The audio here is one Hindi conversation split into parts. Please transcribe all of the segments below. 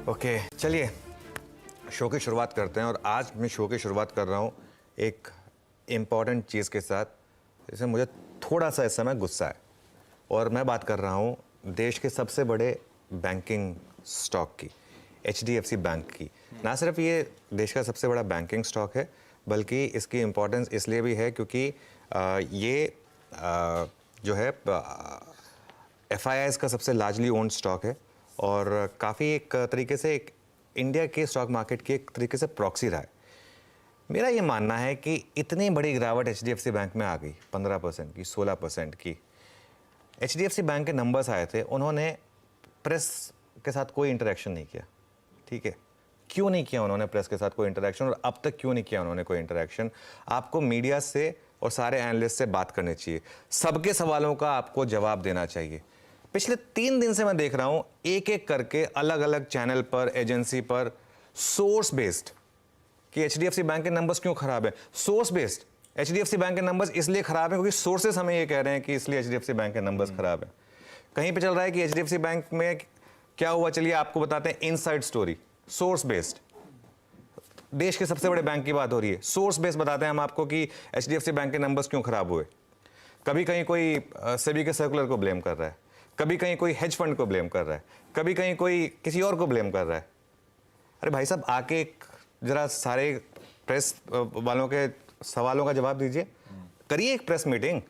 ओके चलिए शो की शुरुआत करते हैं। और आज मैं शो की शुरुआत कर रहा हूँ एक इम्पॉर्टेंट चीज़ के साथ, जिसमें मुझे थोड़ा सा इस समय गुस्सा है। और मैं बात कर रहा हूँ देश के सबसे बड़े बैंकिंग स्टॉक की, HDFC बैंक की। ना सिर्फ ये देश का सबसे बड़ा बैंकिंग स्टॉक है, बल्कि इसकी इम्पोर्टेंस इसलिए भी है क्योंकि ये जो है FIIs का सबसे लार्जली ओन्ड स्टॉक है और काफ़ी एक तरीके से एक इंडिया के स्टॉक मार्केट की एक तरीके से प्रॉक्सी रहा है। मेरा ये मानना है कि इतनी बड़ी गिरावट HDFC बैंक में आ गई, 15% की, 16% की। HDFC बैंक के नंबर्स आए थे, उन्होंने प्रेस के साथ कोई इंटरेक्शन नहीं किया। ठीक है, क्यों नहीं किया उन्होंने प्रेस के साथ कोई इंटरेक्शन, और अब तक क्यों नहीं किया उन्होंने कोई इंटरेक्शन? आपको मीडिया से और सारे एनालिस्ट से बात करनी चाहिए, सबके सवालों का आपको जवाब देना चाहिए। पिछले 3 दिन से मैं देख रहा हूं एक एक करके अलग अलग चैनल पर, एजेंसी पर, सोर्स बेस्ड कि HDFC बैंक के नंबर्स क्यों खराब है। सोर्स बेस्ड HDFC बैंक के नंबर्स इसलिए खराब है क्योंकि सोर्सेस हमें ये कह रहे हैं कि इसलिए HDFC बैंक के नंबर्स खराब है। कहीं पे चल रहा है कि HDFC बैंक में क्या हुआ, चलिए आपको बताते हैं इनसाइड स्टोरी। सोर्स बेस्ड, देश के सबसे बड़े बैंक की बात हो रही है, सोर्स बेस्ड बताते हैं हम आपको कि HDFC बैंक के नंबर्स क्यों खराब हुए। कभी कहीं कोई सेबी के सर्कुलर को ब्लेम कर रहा है, कभी कहीं कोई हेज फंड को ब्लेम कर रहा है, कभी कहीं कोई किसी और को ब्लेम कर रहा है। अरे भाई साहब, आके जरा सारे प्रेस वालों के सवालों का जवाब दीजिए, करिए एक प्रेस मीटिंग,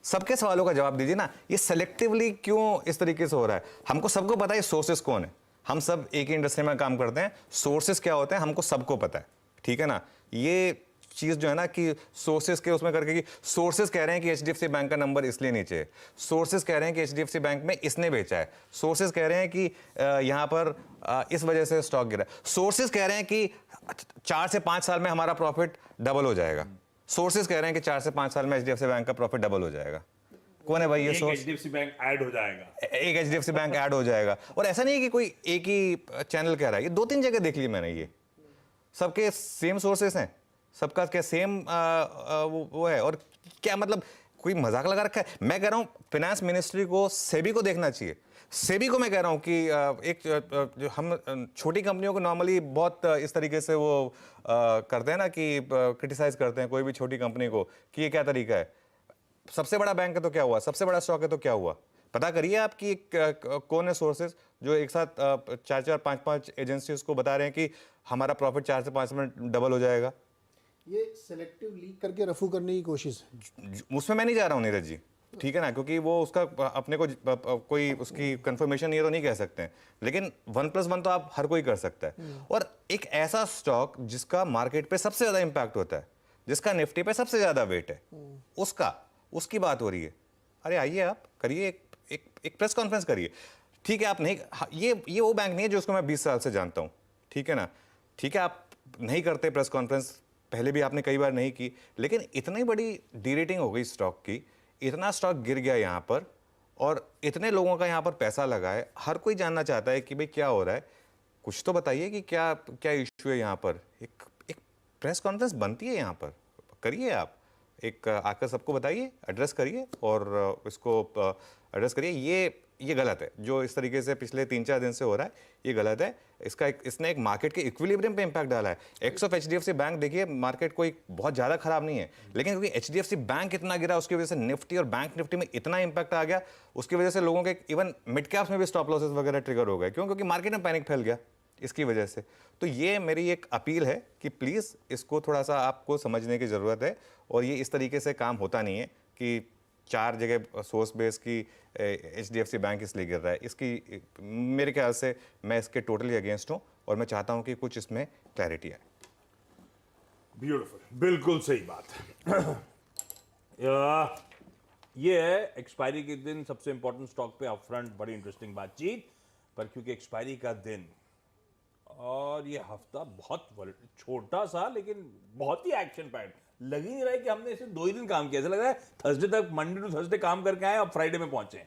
सबके सवालों का जवाब दीजिए ना। ये सेलेक्टिवली क्यों इस तरीके से हो रहा है? हमको सबको पता है सोर्सेस कौन है, हम सब एक ही इंडस्ट्री में काम करते हैं, सोर्सेस क्या होते हैं हमको सबको पता है, ठीक है ना। ये चीज़ जो है ना कि सोर्सेस के उसमें करके कि सोर्सेस कह रहे हैं कि HDFC बैंक का नंबर इसलिए नीचे है, सोर्सेस कह रहे हैं कि HDFC बैंक में इसने बेचा है, सोर्सेस कह रहे हैं कि यहाँ पर इस वजह से स्टॉक गिरा, सोर्सेस कह रहे हैं कि 4 से 5 साल में हमारा प्रॉफिट डबल हो जाएगा, सोर्सेस कह रहे हैं कि 4 से 5 साल में HDFC बैंक का प्रॉफिट डबल हो जाएगा। कौन है भाई ये सोर्स? HDFC बैंक ऐड हो जाएगा, एक HDFC बैंक ऐड हो जाएगा। और ऐसा नहीं है कि कोई एक ही चैनल कह रहा है, ये 2-3 जगह देख ली मैंने, ये सबके सेम सोर्सेस हैं, सबका क्या सेम वो है। और क्या मतलब कोई मजाक लगा रखा है? मैं कह रहा हूं फाइनेंस मिनिस्ट्री को, सेबी को देखना चाहिए। सेबी को मैं कह रहा हूं कि एक जो हम छोटी कंपनियों को नॉर्मली बहुत इस तरीके से वो करते हैं ना कि क्रिटिसाइज करते हैं कोई भी छोटी कंपनी को कि ये क्या तरीका है। सबसे बड़ा बैंक है तो क्या हुआ, सबसे बड़ा स्टॉक है तो क्या हुआ? पता करिए आप कि कौन है सोर्सेज जो एक साथ 4-4, 5-5 एजेंसीज को बता रहे हैं कि हमारा प्रॉफिट 4 से 5 में डबल हो जाएगा। ये सेलेक्टिव लीक करके रफू करने की कोशिश है। उसमें मैं नहीं जा रहा हूँ नीरज जी, ठीक है ना, क्योंकि वो उसका अपने को कोई उसकी कंफर्मेशन ये तो नहीं कह सकते हैं, लेकिन 1+1 तो आप हर कोई कर सकता है। और एक ऐसा स्टॉक जिसका मार्केट पे सबसे ज्यादा इंपैक्ट होता है, जिसका निफ्टी पे सबसे ज्यादा वेट है, उसकी बात हो रही है। अरे आइए आप करिए एक प्रेस कॉन्फ्रेंस करिए। ठीक है, आप नहीं, ये वो बैंक नहीं है जो उसको मैं 20 साल से जानता हूं, ठीक है ना। ठीक है, आप नहीं करते प्रेस कॉन्फ्रेंस, पहले भी आपने कई बार नहीं की, लेकिन इतनी बड़ी डीरेटिंग हो गई स्टॉक की, इतना स्टॉक गिर गया यहां पर, और इतने लोगों का यहां पर पैसा लगा है, हर कोई जानना चाहता है कि भाई क्या हो रहा है, कुछ तो बताइए कि क्या क्या इश्यू है यहां पर। एक प्रेस कॉन्फ्रेंस बनती है यहां पर, करिए आप, एक आकर सबको बताइए, एड्रेस करिए और इसको एड्रेस करिए। ये गलत है जो इस तरीके से पिछले 3-4 दिन से हो रहा है, ये गलत है। इसने एक मार्केट के इक्विलिब्रियम पे इंपैक्ट डाला है। एक्स ऑफ HDFC बैंक देखिए, मार्केट कोई बहुत ज़्यादा खराब नहीं है, लेकिन क्योंकि HDFC बैंक इतना गिरा, उसकी वजह से निफ्टी और बैंक निफ्टी में इतना इंपैक्ट आ गया, उसकी वजह से लोगों के इवन मिड कैप्स में भी स्टॉप लॉसेस वगैरह ट्रिगर हो गए। क्यों? क्योंकि मार्केट में पैनिक फैल गया इसकी वजह से। तो ये मेरी एक अपील है कि प्लीज़ इसको थोड़ा सा आपको समझने की ज़रूरत है, और ये इस तरीके से काम होता नहीं है कि 4 जगह सोर्स बेस की HDFC बैंक इसलिए गिर रहा है। इसकी मेरे ख्याल से मैं इसके टोटली अगेंस्ट हूँ, और मैं चाहता हूँ कि कुछ इसमें क्लैरिटी आए। ब्यूटीफुल, बिल्कुल सही बात है। ये है एक्सपायरी के दिन सबसे इंपॉर्टेंट स्टॉक पे अपफ्रंट बड़ी इंटरेस्टिंग बातचीत, पर क्योंकि एक्सपायरी का दिन और ये हफ्ता बहुत छोटा सा लेकिन बहुत ही एक्शन पैक्ड, लग ही नहीं रहा है कि हमने इसे 2 ही दिन काम किया। ऐसा लग रहा है थर्सडे तक, मंडे टू थर्सडे काम करके आए और फ्राइडे में पहुंचे।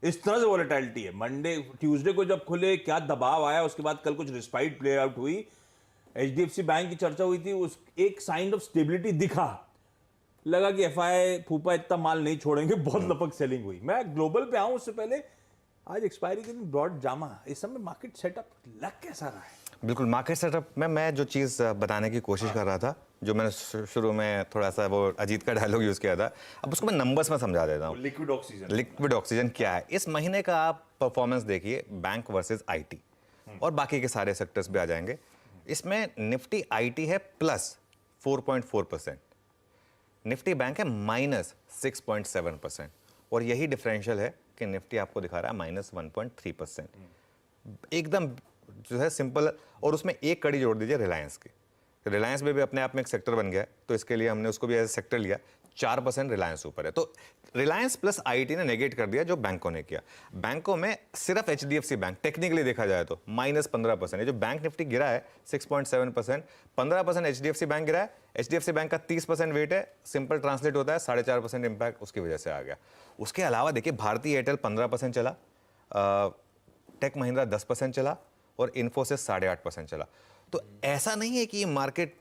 इस तरह से वॉलेटिलिटी है। मंडे ट्यूसडे को जब खुले क्या दबाव आया, उसके बाद कल कुछ रिस्पाइट प्ले आउट हुई, HDFC बैंक की चर्चा हुई थी, उस एक साइन ऑफ स्टेबिलिटी दिखा, लगा कि FI फूफा इतना माल नहीं छोड़ेंगे, बहुत लपक सेलिंग हुई। मैं ग्लोबल पे आऊं उससे पहले आज एक्सपायरी के दिन ब्रॉड जामा, इस समय मार्केट सेटअप लग कैसा रहा है? बिल्कुल मार्केट सेटअप में मैं जो चीज़ बताने की कोशिश कर रहा था, जो मैंने शुरू में थोड़ा सा वो अजीत का डायलॉग यूज़ किया था, अब उसको मैं नंबर्स में समझा देता हूँ। लिक्विड ऑक्सीजन, लिक्विड ऑक्सीजन क्या है? इस महीने का आप परफॉर्मेंस देखिए, बैंक वर्सेस आईटी और बाकी के सारे सेक्टर्स भी आ जाएंगे। इसमें निफ्टी आईटी है प्लस 4.4%, निफ्टी बैंक है -6.7%, और यही डिफरेंशियल है कि निफ्टी आपको दिखा रहा है -1.3%। एकदम जो है सिंपल, और उसमें एक कड़ी जोड़ दीजिए रिलायंस की। रिलायंस में भी अपने आप में एक सेक्टर बन गया है, तो इसके लिए हमने उसको भी एज सेक्टर लिया। 4% रिलायंस ऊपर है, तो रिलायंस प्लस आईटी ने नेगेट कर दिया जो बैंकों ने किया। बैंकों में सिर्फ एचडीएफसी बैंक टेक्निकली देखा जाए तो -15%, ये जो बैंक निफ्टी गिरा है 6.7%, 15% एचडीएफसी बैंक गिरा है। एचडीएफसी बैंक का 30% वेट है, सिंपल ट्रांसलेट होता है 4.5% इंपैक्ट उसकी वजह से आ गया। उसके अलावा देखिए भारतीय एयरटेल 15% चला, टेक महिंद्रा 10% चला, और इन्फोसिस 8.5% चला। तो ऐसा नहीं है कि ये मार्केट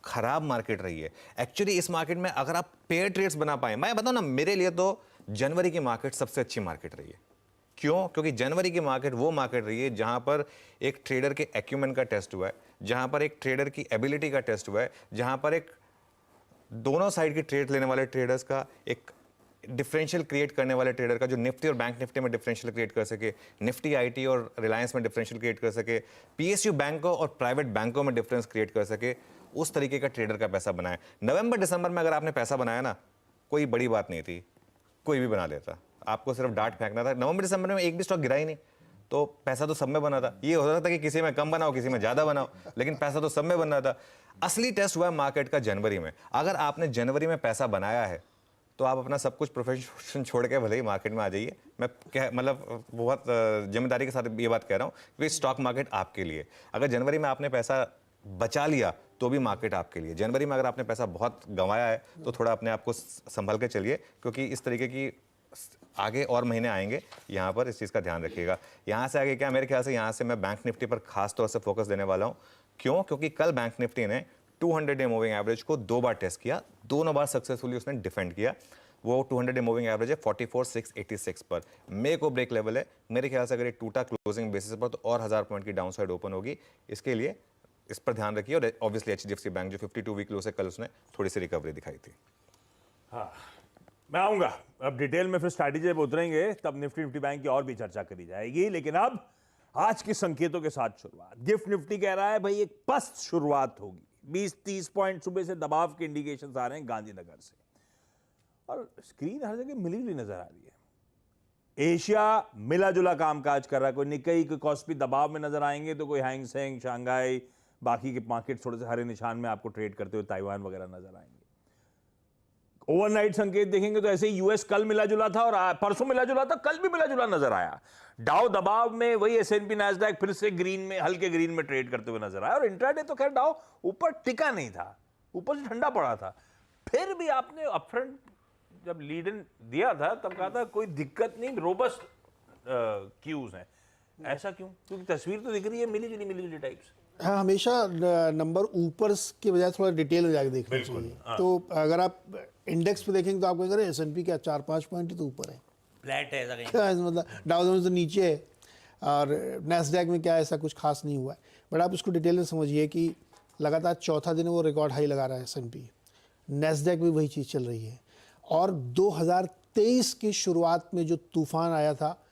खराब मार्केट रही है। एक्चुअली इस मार्केट में अगर आप पेयर ट्रेड्स बना पाए, मैं बताऊं ना, मेरे लिए तो जनवरी की मार्केट सबसे अच्छी मार्केट रही है। क्यों? क्योंकि जनवरी की मार्केट वो मार्केट रही है जहां पर एक ट्रेडर के एक्यूमेंट का टेस्ट हुआ है, जहां पर एक ट्रेडर की एबिलिटी का टेस्ट हुआ है, जहां पर एक दोनों साइड की ट्रेड लेने वाले ट्रेडर्स का एक डिफरेंशियल क्रिएट करने वाले ट्रेडर का, जो निफ्टी और बैंक निफ्टी में डिफरेंशियल क्रिएट कर सके, निफ्टी आईटी और रिलायंस में डिफरेंशियल क्रिएट कर सके, पीएसयू बैंकों और प्राइवेट बैंकों में डिफरेंस क्रिएट कर सके, उस तरीके का ट्रेडर का पैसा बनाए। नवंबर दिसंबर में अगर आपने पैसा बनाया ना, कोई बड़ी बात नहीं थी, कोई भी बना लेता, आपको सिर्फ डांट फेंकना था। नवंबर दिसंबर में एक भी स्टॉक गिरा ही नहीं, तो पैसा तो सब में बना था। ये हो सकता था कि किसी में कम बनाओ, किसी में ज्यादा बनाओ, लेकिन पैसा तो सब में बन रहा था। असली टेस्ट हुआ है मार्केट का जनवरी में। अगर आपने जनवरी में पैसा बनाया है तो आप अपना सब कुछ प्रोफेशन छोड़ के भले ही मार्केट में आ जाइए। मैं मतलब बहुत जिम्मेदारी के साथ ये बात कह रहा हूँ कि स्टॉक मार्केट आपके लिए। अगर जनवरी में आपने पैसा बचा लिया तो भी मार्केट आपके लिए। जनवरी में अगर आपने पैसा बहुत गंवाया है तो थोड़ा अपने आप को संभल के चलिए, क्योंकि इस तरीके की आगे और महीने आएंगे, यहाँ पर इस चीज़ का ध्यान रखिएगा। यहाँ से आगे क्या, मेरे ख्याल से यहाँ से मैं बैंक निफ्टी पर खास तौर से फोकस देने वाला हूँ। क्यों? क्योंकि कल बैंक निफ्टी ने 200 डे मूविंग एवरेज को 2 बार टेस्ट किया, दोनों बार सक्सेसफुली उसने डिफेंड किया। वो 200 डे मूविंग एवरेज है 44,686 पर, मेक और ब्रेक लेवल है। मेरे ख्याल से अगर ये टूटा क्लोजिंग बेसिस पर तो और 1000 पॉइंट की डाउन साइड ओपन होगी। इसके लिए इस पर ध्यान रखिए। और ऑब्वियसली एचडीएफसी बैंक जो 52 वीक लो से कल उसने थोड़ी सी रिकवरी दिखाई थी। हाँ, मैं आऊंगा अब डिटेल में, फिर स्ट्रैटेजी पे उतरेंगे, तब निफ्टी बैंक की और भी चर्चा करी जाएगी। लेकिन अब आज के संकेतों के साथ शुरुआत। गिफ्ट निफ्टी कह रहा है भाई एक पस्त शुरुआत होगी, 20-30 पॉइंट सुबह से दबाव के इंडिकेशंस आ रहे हैं गांधीनगर से, और स्क्रीन हर जगह मिली जुली नजर आ रही है। एशिया मिला जुला कामकाज कर रहा है, कोई निकई कोई कॉस्पी दबाव में नजर आएंगे, तो कोई हैंग सेंग शंघाई बाकी के मार्केट थोड़े से हरे निशान में आपको ट्रेड करते हुए ताइवान वगैरह नजर आएंगे। ओवरनाइट संकेत देखेंगे तो ऐसे ही यूएस कल मिला जुला था और परसों मिला जुला था, कल भी मिला जुला नजर आया। डाउ दबाव में, वही एसएनपी नैस्डैक फिर से ग्रीन में, हल्के ग्रीन में ट्रेड करते हुए नजर आया। और इंट्राडे तो खैर डाउ ऊपर टिका नहीं था, ऊपर से ठंडा पड़ा था। फिर भी आपने अपफ्रंट जब लीड इन दिया था तब कहा था कोई दिक्कत नहीं, रोबस्ट क्यूज हैं। ऐसा क्यों? क्योंकि तस्वीर तो दिख रही है मिली जुली टाइप्स। हाँ, हमेशा नंबर ऊपर के बजाय थोड़ा डिटेल में जाके देखना चाहिए। तो अगर आप इंडेक्स पे देखेंगे तो आपको करें एस&पी क्या 4-5 पॉइंट ही तो ऊपर है, फ्लैट है ऐसा क्या मतलब डाउ जोन्स तो नीचे है, और नैस्डैक में क्या ऐसा कुछ खास नहीं हुआ है। बट आप उसको डिटेल में समझिए कि लगातार चौथा दिन वो रिकॉर्ड हाई लगा रहा है एस&पी, नैस्डैक में वही चीज़ चल रही है। और 2023 की शुरुआत में जो तूफान आया था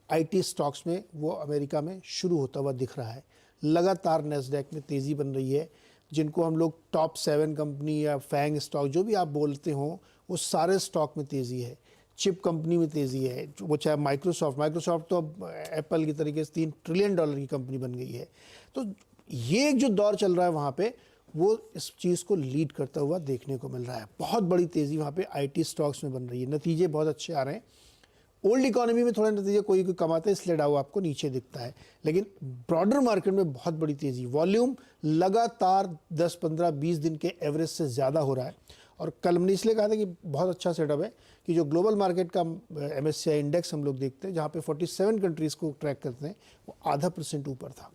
आईटी स्टॉक्स में, वो अमेरिका में शुरू होता हुआ दिख रहा है। लगातार नैस्डैक में तेज़ी बन रही है, जिनको हम लोग टॉप 7 कंपनी या फैंग स्टॉक जो भी आप बोलते हो, वो सारे स्टॉक में तेज़ी है। चिप कंपनी में तेज़ी है, वो चाहे माइक्रोसॉफ्ट तो अब एप्पल की तरीके से $3 ट्रिलियन की कंपनी बन गई है। तो ये जो दौर चल रहा है वहाँ पे, वो इस चीज़ को लीड करता हुआ देखने को मिल रहा है। बहुत बड़ी तेज़ी वहाँ पे आईटी स्टॉक्स में बन रही है, नतीजे बहुत अच्छे आ रहे हैं। ओल्ड इकोनॉमी में थोड़ा नतीजे कोई कमाता है, इसलिए डाउ आपको नीचे दिखता है, लेकिन ब्रॉडर मार्केट में बहुत बड़ी तेज़ी, वॉल्यूम लगातार 10, 15, 20 दिन के एवरेज से ज़्यादा हो रहा है। और कल हमने इसलिए कहा था कि बहुत अच्छा सेटअप है कि जो ग्लोबल मार्केट का MSCI इंडेक्स हम लोग देखते हैं, जहाँ पे 47 कंट्रीज़ को ट्रैक करते हैं, वो 0.5% ऊपर था।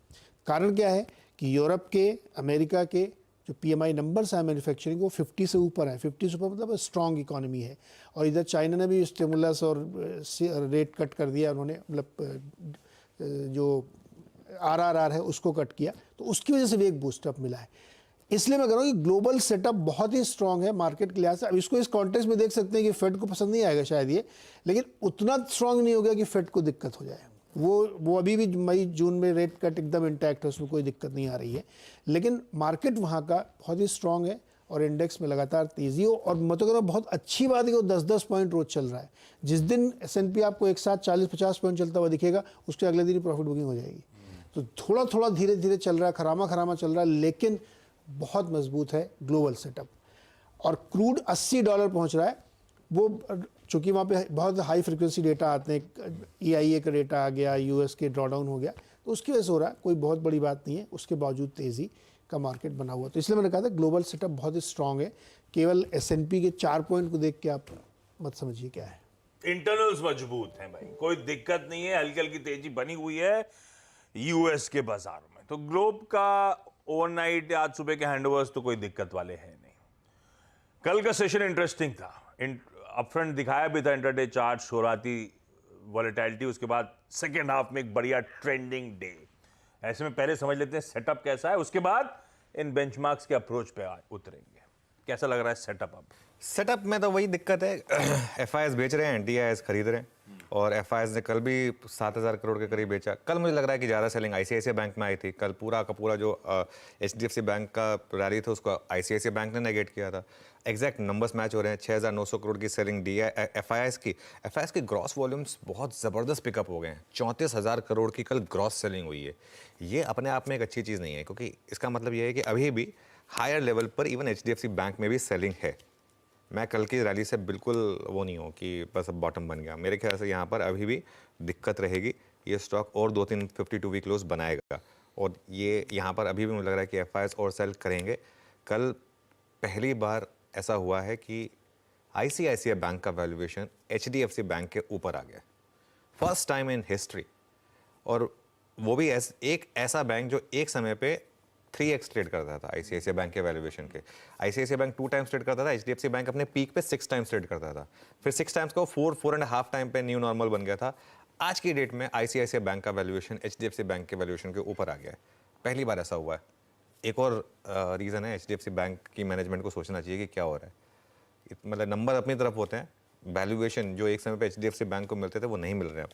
कारण क्या है कि यूरोप के, अमेरिका के, जो PMI नंबर्स हैं मैन्युफैक्चरिंग वो 50 से ऊपर है। 50 से ऊपर मतलब स्ट्रॉन्ग इकोनॉमी है। और इधर चाइना ने भी स्टिमुलस और रेट कट कर दिया उन्होंने, मतलब जो RRR है उसको कट किया, तो उसकी वजह से भी एक बूस्टअप मिला है। इसलिए मैं कह रहा हूँ कि ग्लोबल सेटअप बहुत ही स्ट्रांग है मार्केट के लिहाज से। अब इसको इस कॉन्टेक्स्ट में देख सकते हैं कि फेड को पसंद नहीं आएगा शायद ये, लेकिन उतना स्ट्रांग नहीं हो गया कि फेड को दिक्कत हो जाए। वो अभी भी मई जून में रेट कट एकदम इंटैक्ट है, उसमें कोई दिक्कत नहीं आ रही है, लेकिन मार्केट वहाँ का बहुत ही स्ट्रांग है और इंडेक्स में लगातार तेजी हो। और मैं तो कह रहा हूँ बहुत अच्छी बात है कि वो 10-10 पॉइंट रोज चल रहा है। जिस दिन S&P आपको एक साथ 40-50 पॉइंट चलता हुआ दिखेगा, उसके अगले दिन ही प्रॉफिट बुकिंग हो जाएगी। तो थोड़ा थोड़ा धीरे धीरे चल रहा है, खरामा चल रहा है, लेकिन बहुत मजबूत है ग्लोबल सेटअप। और क्रूड $80 पहुंच रहा है। वो चूंकि वहाँ पे बहुत हाई फ्रिक्वेंसी डेटा आते हैं, EIA का डेटा आ गया, US के ड्रॉडाउन हो गया, तो उसकी वजह से हो रहा है, कोई बहुत बड़ी बात नहीं है। उसके बावजूद तेज़ी का मार्केट बना हुआ, तो इसलिए मैंने कहा था ग्लोबल सेटअप बहुत ही स्ट्रांग है। केवल S&P के 4 पॉइंट को देख के आप मत समझिए क्या है। इंटरनल्स मजबूत हैं भाई, कोई दिक्कत नहीं है, हल्की हल्की तेजी बनी हुई है यूएस के बाजार में। तो ग्लोब का ओवरनाइट आज सुबह के हैंडओवर्स तो कोई दिक्कत वाले हैं नहीं। कल का सेशन इंटरेस्टिंग था, अपफ्रंट दिखाया भी था इंटरडे चार्ट, शोराती वॉलेटिलिटी, उसके बाद सेकेंड हाफ में एक बढ़िया ट्रेंडिंग डे। ऐसे में पहले समझ लेते हैं सेटअप कैसा है, उसके बाद इन बेंचमार्क्स के अप्रोच पे उतरेंगे। कैसा लग रहा है सेटअप अब? सेटअप में तो वही दिक्कत है, FIs बेच रहे हैं, DIs खरीद रहे हैं। और FIs ने कल भी 7,000 करोड़ के करीब बेचा। कल मुझे लग रहा है कि ज़्यादा सेलिंग ICICI बैंक में आई थी। कल पूरा का पूरा जो HDFC बैंक का रैली था उसको ICICI बैंक ने नेगेट किया था। एग्जैक्ट नंबर्स मैच हो रहे हैं। 6,900 करोड़ की सेलिंग FIs की ग्रॉस वॉल्यूम्स बहुत ज़बरदस्त पिकअप हो गए हैं। 34,000 करोड़ की कल ग्रॉस सेलिंग हुई है। ये अपने आप में एक अच्छी चीज़ नहीं है, क्योंकि इसका मतलब ये है कि अभी भी हायर लेवल पर इवन HDFC बैंक में भी सेलिंग है। मैं कल की रैली से बिल्कुल वो नहीं हूँ कि बस अब बॉटम बन गया। मेरे ख्याल से यहाँ पर अभी भी दिक्कत रहेगी। ये स्टॉक और 2-3 52 वीक लोज बनाएगा, और ये यहाँ पर अभी भी मुझे लग रहा है कि FIs और सेल करेंगे। कल पहली बार ऐसा हुआ है कि ICICI बैंक का वैल्यूएशन HDFC बैंक के ऊपर आ गया, फर्स्ट टाइम इन हिस्ट्री। और वो भी एक ऐसा बैंक जो एक समय पे 3x ट्रेड करता था ICICI बैंक के वैल्यूएशन के। ICICI बैंक 2 टाइम्स ट्रेड करता था, HDFC बैंक अपने पीक पे 6 टाइम्स ट्रेड करता था। फिर 6 टाइम्स का 4.5 टाइम पे न्यू नॉर्मल बन गया था। आज की डेट में ICICI बैंक का वैल्यूएशन HDFC बैंक के वैल्यूएशन के ऊपर आ गया है। पहली बार ऐसा हुआ है। एक और रीज़न है, HDFC बैंक की मैनेजमेंट को सोचना चाहिए कि क्या हो रहा है। मतलब नंबर अपनी तरफ होते हैं, वैल्यूएशन जो एक समय पे HDFC बैंक को मिलते थे वो नहीं मिल रहे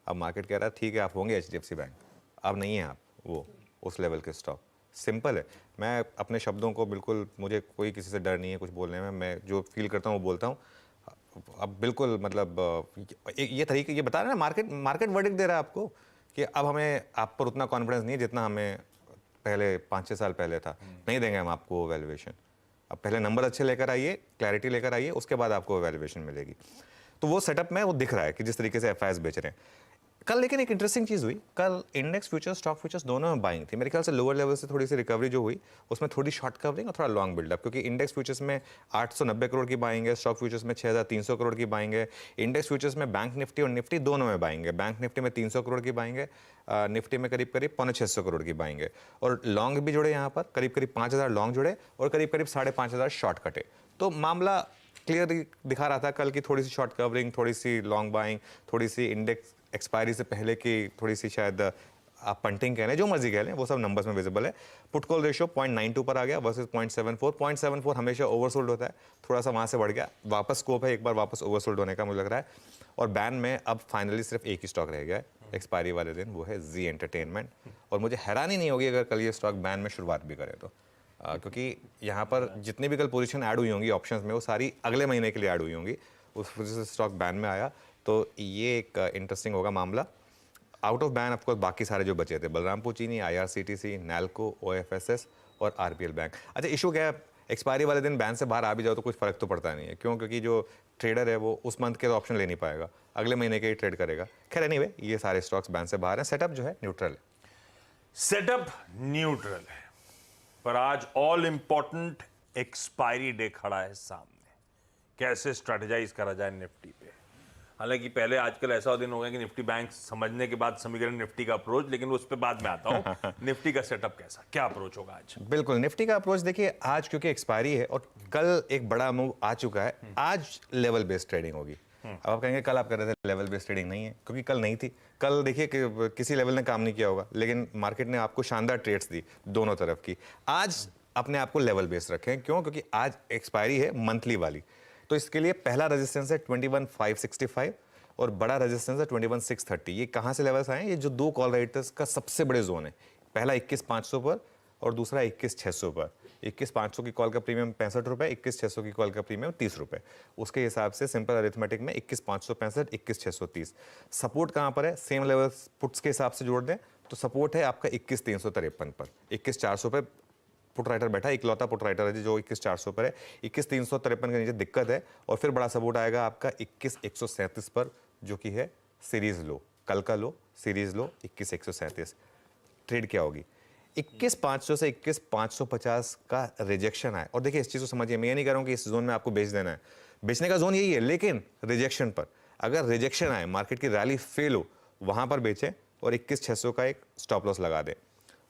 अब मार्केट कह रहा है ठीक है आप होंगे HDFC बैंक, अब नहीं है आप वो उस लेवल के स्टॉक। सिंपल है। मैं अपने शब्दों को बिल्कुल, मुझे कोई किसी से डर नहीं है कुछ बोलने में। मैं जो फील करता हूँ वो बोलता हूँ। अब बिल्कुल मतलब ये तरीके ये बता रहे हैं ना, मार्केट वर्डिक्ट दे रहा है आपको कि अब हमें आप पर उतना कॉन्फिडेंस नहीं है जितना हमें पहले 5-6 साल पहले था। नहीं देंगे हम आपको वैल्यूएशन। अब पहले नंबर अच्छे लेकर आइए, क्लैरिटी लेकर आइए, उसके बाद आपको वैल्यूएशन मिलेगी। तो वो सेटअप में वो दिख रहा है कि जिस तरीके से FIs बेच रहे हैं कल। लेकिन एक इंटरेस्टिंग चीज़ हुई कल, इंडेक्स फ्यूचर्स स्टॉक फ्यूचर्स दोनों में बाइंग थी। मेरे ख्याल से लोअर लेवल से थोड़ी सी रिकवरी जो हुई उसमें थोड़ी शॉर्ट कवरिंग और थोड़ा लॉन्ग बिल्डअप, क्योंकि इंडेक्स फ्यूचर्स में 890 करोड़ की बाइंग है, स्टॉक फ्यूचर्स में 6,300 करोड़ की बाइंग है। इंडेक्स फ्यूचर्स में बैंक निफ्टी और निफ्टी दोनों में बाइंग है। बैंक निफ्टी में 300 करोड़ की बाइंग है, निफ्टी में करीब 650 करोड़ की बाइंग है। और लॉन्ग भी जुड़े यहाँ पर, करीब 5,000 लॉन्ग जुड़े और करीब 5,500 शॉर्ट कटे। तो मामला क्लियर दिखा रहा था कल की, थोड़ी सी शॉर्ट कवरिंग, थोड़ी सी लॉन्ग बाइंग, थोड़ी सी इंडेक्स एक्सपायरी से पहले की थोड़ी सी शायद आप पंटिंग कह लें, जो मर्जी कह लें, वो सब नंबर्स में विजिबल है। पुट कॉल रेशियो 0.92 पर आ गया वर्सेस 0.74। 0.74 हमेशा ओवरसोल्ड होता है, थोड़ा सा वहाँ से बढ़ गया, वापस स्कोप है एक बार वापस ओवरसोल्ड होने का मुझे लग रहा है। और बैन में अब फाइनली सिर्फ एक ही स्टॉक रह गया है एक्सपायरी वाले दिन, वो है जी एंटरटेनमेंट। और मुझे हैरानी नहीं होगी अगर कल ये स्टॉक बैन में शुरुआत भी करे तो, क्योंकि यहाँ पर जितनी भी कल पोजीशन ऐड हुई होंगी ऑप्शंस में वो सारी अगले महीने के लिए ऐड हुई होंगी, उस वजह से स्टॉक बैन में आया। तो ये एक इंटरेस्टिंग होगा मामला। आउट ऑफ बैन ऑफकोर्स बाकी सारे जो बचे थे, बलरामपुर चीनी, IRCTC, नैल्को, OFSS और RPL बैंक। अच्छा इशू क्या है, एक्सपायरी वाले दिन बैन से बाहर आ भी जाओ तो कुछ फर्क तो पड़ता नहीं है, क्यों? क्योंकि जो ट्रेडर है वो उस मंथ के ऑप्शन ले नहीं पाएगा, अगले महीने के ही ट्रेड करेगा। खैर एनीवे ये सारे स्टॉक्स बैन से बाहर हैं। सेटअप जो है न्यूट्रल है। सेटअप न्यूट्रल है, पर आज ऑल इंपॉर्टेंट एक्सपायरी डे खड़ा है सामने। कैसे स्ट्रेटेजाइज करा जाए निफ्टी पे? हालांकि पहले आजकल ऐसा दिन हो गया कि निफ्टी बैंक समझने के बाद समीकरण निफ्टी का अप्रोच, लेकिन उस पर बाद में आता हूँ। निफ्टी का सेटअप कैसा, क्या अप्रोच होगा आज? बिल्कुल, निफ्टी का अप्रोच देखिए, आज क्योंकि एक्सपायरी है और कल एक बड़ा मूव आ चुका है, आज लेवल बेस्ड ट्रेडिंग होगी। अब आप कहेंगे कल आप कर रहे थे लेवल बेस्ड ट्रेडिंग, नहीं है क्योंकि कल नहीं थी। कल देखिए कि किसी लेवल ने काम नहीं किया होगा, लेकिन मार्केट ने आपको शानदार ट्रेड्स दी दोनों तरफ की। आज अपने आप को लेवल बेस्ड रखें, क्यों? क्योंकि आज एक्सपायरी है मंथली वाली, तो इसके लिए पहला रेजिस्टेंस है 21,565 और बड़ा रेजिस्टेंस है 21,630। ये कहाँ से लेवल्स आए? ये जो दो कॉल राइटर्स का सबसे बड़े जोन है, पहला 21,500 पर और दूसरा 21,600 पर। 21,500 की कॉल का प्रीमियम 65 रुपये, 21,600 की कॉल का प्रीमियम 30 रुपये। उसके हिसाब से सिंपल अरिथमेटिक में 21,565, 21,630। सपोर्ट कहाँ पर है? सेम लेवल पुट्स के हिसाब से जोड़ दें तो सपोर्ट है आपका 21,353 पर। 21,400 पर पुट राइटर बैठा, इकलौता पुट राइटर है जो 21,400 पर है। 21,353 के नीचे दिक्कत है और फिर बड़ा सपोर्ट आएगा आपका 21,137 पर, जो कि है सीरीज लो, कल का लो, सीरीज लो 21,137। ट्रेड क्या होगी? 21,500 से 21,550 का रिजेक्शन आए। और देखिए इस चीज़ को समझिए, मैं ये नहीं कह रहा हूँ कि इस जोन में आपको बेच देना है, बेचने का जोन यही है, लेकिन रिजेक्शन पर अगर रिजेक्शन आए, मार्केट की रैली फेल हो, वहां पर बेचें और 21,600 का एक स्टॉप लॉस लगा दें।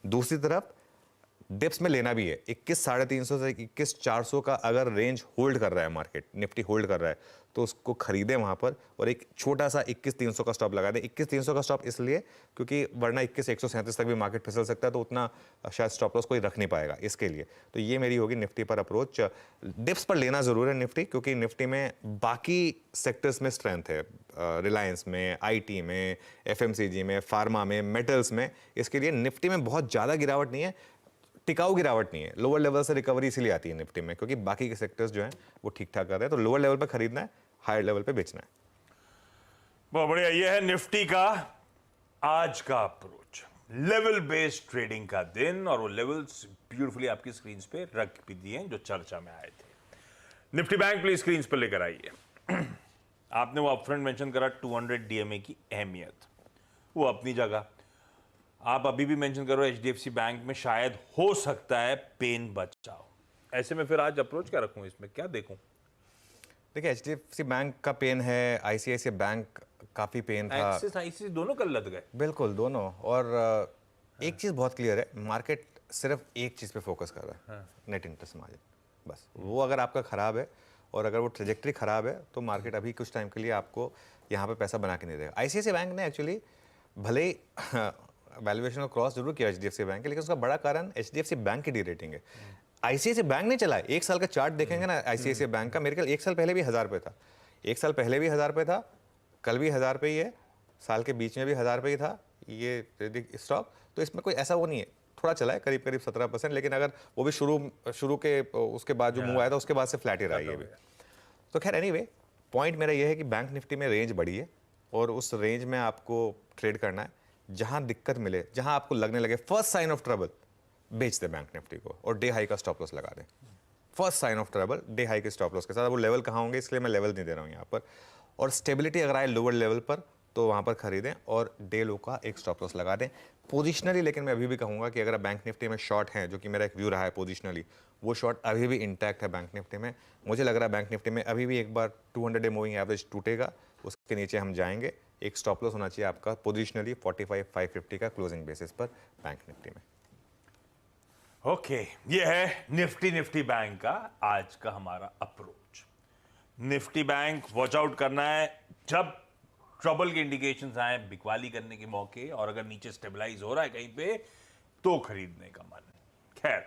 दूसरी तरफ डिप्स में लेना भी है, 21,350 से 21,400 का अगर रेंज होल्ड कर रहा है मार्केट, निफ्टी होल्ड कर रहा है, तो उसको खरीदें वहां पर और एक छोटा सा 21,300 का स्टॉप लगा दें। 21,300 का स्टॉप इसलिए क्योंकि वरना 21,137 तक भी मार्केट फिसल सकता है, तो उतना शायद स्टॉप लॉस कोई रख नहीं पाएगा इसके लिए। तो ये मेरी होगी निफ्टी पर अप्रोच। डिप्स पर लेना जरूर है निफ्टी, क्योंकि निफ्टी में बाकी सेक्टर्स में स्ट्रेंथ है, रिलायंस में, आईटी में, एफएमसीजी में, फार्मा में, मेटल्स में। इसके लिए निफ्टी में बहुत ज़्यादा गिरावट नहीं है, टिकाऊ गिरावट नहीं है। लोअर लेवल से रिकवरी इसीलिए आती है निफ्टी में, क्योंकि बाकी के सेक्टर्स जो हैं वो ठीक ठाक कर रहे हैं। तो लोअर लेवल पे खरीदना है, हायर लेवल पे बेचना है। बहुत बढ़िया, ये है निफ्टी का आज का अप्रोच, लेवल बेस्ड ट्रेडिंग का दिन, और वो लेवल्स ब्यूटीफुली आपकी स्क्रीन पे रख भी दिए जो चर्चा में आए थे। निफ्टी बैंक प्लीज स्क्रीन पर लेकर आइए। आपने वो अपफ्रंट मेंशन करा 200 डीएमए की अहमियत, वो अपनी जगह। आप अभी भी मेंशन करो एचडीएफसी बैंक में शायद हो सकता है पेन बचाओ। ऐसे में फिर आज अप्रोच क्या रखूं, इसमें क्या देखूं? देखिए एचडीएफसी बैंक का पेन है, आईसीआईसीआई बैंक काफ़ी पेन था, एक्सिस आईसीआईसीआई दोनों कल लद गए। बिल्कुल दोनों। और एक चीज़ बहुत क्लियर है, मार्केट सिर्फ एक चीज़ पे फोकस कर रहा है, नेट इंटरेस्ट मार्जिन। बस वो अगर आपका ख़राब है और अगर वो ट्रेजेक्ट्री ख़राब है, तो मार्केट अभी कुछ टाइम के लिए आपको यहाँ पे पैसा बना के नहीं देगा। आईसीआईसीआई बैंक ने एक्चुअली भले ही वैल्यूएशन को क्रॉस जरूर किया एचडीएफसी बैंक के, लेकिन उसका बड़ा कारण एचडीएफसी बैंक की डी रेटिंग है। आईसीआईसीआई बैंक ने चला, एक साल का चार्ट देखेंगे ना आईसीआईसीआई बैंक का, मेरे ख्याल एक साल पहले भी 1,000 पे था, एक साल पहले भी 1,000 पे था, कल भी 1,000 पे ही है, साल के बीच में भी 1,000 पे ही था ये स्टॉक। तो इसमें कोई ऐसा वो नहीं है, थोड़ा चला है करीब करीब 17%, लेकिन अगर वो भी शुरू के उसके बाद जो मूव आया था उसके बाद से फ्लैट ही रहा है ये भी। तो खैर एनीवे, पॉइंट मेरा ये है कि बैंक निफ्टी में रेंज बढ़ी है और उस रेंज में आपको ट्रेड करना है। जहां दिक्कत मिले, जहां आपको लगने लगे फर्स्ट साइन ऑफ ट्रबल, बेच दे बैंक निफ्टी को और डे हाई का स्टॉप लॉस लगा दें। First sign of trouble day high के स्टॉप लॉस के साथ। वो लेवल कहाँ होंगे इसलिए मैं लेवल नहीं दे रहा हूँ यहाँ पर। और स्टेबिलिटी अगर आए लोअर लेवल पर तो वहाँ पर खरीदें और डे लो का एक स्टॉप लॉस लगा दें पोजिशनली। लेकिन मैं अभी भी कहूँगा कि अगर बैंक निफ्टी में शॉर्ट हैं, जो कि मेरा एक व्यू रहा है पोजिशनली, वो शॉर्ट अभी भी इंटैक्ट है बैंक निफ्टी में। मुझे लग रहा है बैंक निफ्टी में अभी भी एक बार 200 डे मूविंग एवरेज टूटेगा, उसके नीचे हम जाएंगे। एक स्टॉप लॉस होना चाहिए आपका पोजिशनली 45,550 का क्लोजिंग बेसिस पर बैंक निफ्टी में। ओके, ये है निफ्टी बैंक का आज का हमारा approach. Nifty bank watch out करना है जब ट्रबल के इंडिकेशंस आए, बिकवाली करने के मौके, और अगर नीचे स्टेबलाइज हो रहा है कहीं पे तो खरीदने का मन। खैर,